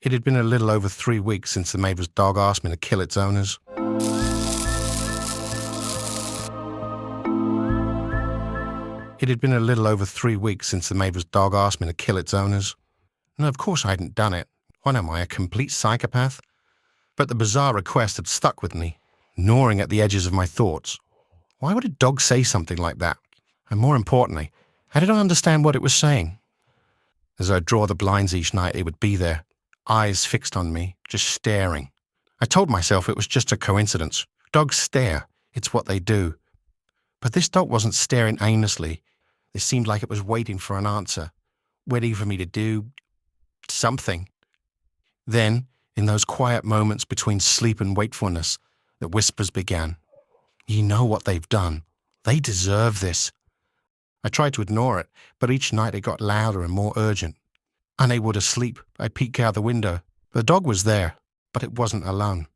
It had been a little over 3 weeks since the neighbor's dog asked me to kill its owners. It had been a little over 3 weeks since the neighbor's dog asked me to kill its owners. And of course I hadn't done it. What am I, a complete psychopath? But the bizarre request had stuck with me, gnawing at the edges of my thoughts. Why would a dog say something like that? And more importantly, how did I understand what it was saying? As I draw the blinds each night, it would be there, eyes fixed on me, just staring. I told myself it was just a coincidence. Dogs stare. It's what they do. But this dog wasn't staring aimlessly. It seemed like it was waiting for an answer, waiting for me to do something. Then, in those quiet moments between sleep and wakefulness, the whispers began. You know what they've done. They deserve this. I tried to ignore it, but each night it got louder and more urgent. Unable to sleep, I peeked out the window. The dog was there, but it wasn't alone.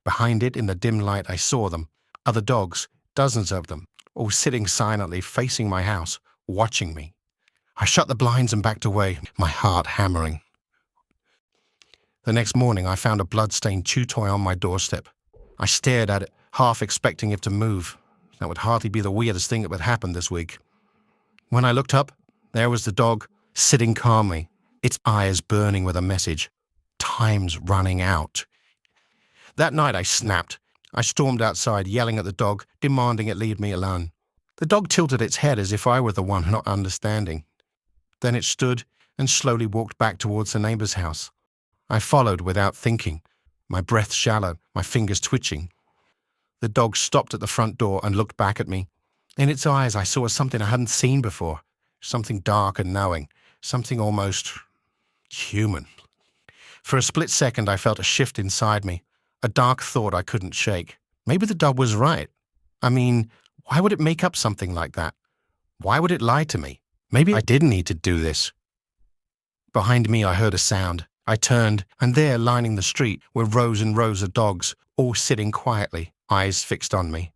Behind it, in the dim light, I saw them. Other dogs, dozens of them, all sitting silently facing my house, watching me. I shut the blinds and backed away, my heart hammering. The next morning, I found a blood-stained chew toy on my doorstep. I stared at it, half expecting it to move. That would hardly be the weirdest thing that would happen this week. When I looked up, there was the dog, sitting calmly, its eyes burning with a message. Time's running out. That night I snapped. I stormed outside, yelling at the dog, demanding it leave me alone. The dog tilted its head as if I were the one not understanding. Then it stood and slowly walked back towards the neighbor's house. I followed without thinking, my breath shallow, my fingers twitching. The dog stopped at the front door and looked back at me. In its eyes I saw something I hadn't seen before, something dark and knowing, something almost human. For a split second I felt a shift inside me, a dark thought I couldn't shake. Maybe the dog was right. I mean, why would it make up something like that? Why would it lie to me? Maybe I didn't need to do this. Behind me I heard a sound. I turned, and there, lining the street, were rows and rows of dogs, all sitting quietly, eyes fixed on me.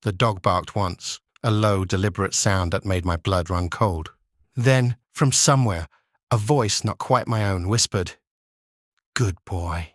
The dog barked once, a low, deliberate sound that made my blood run cold. Then, from somewhere, a voice not quite my own whispered, "Good boy."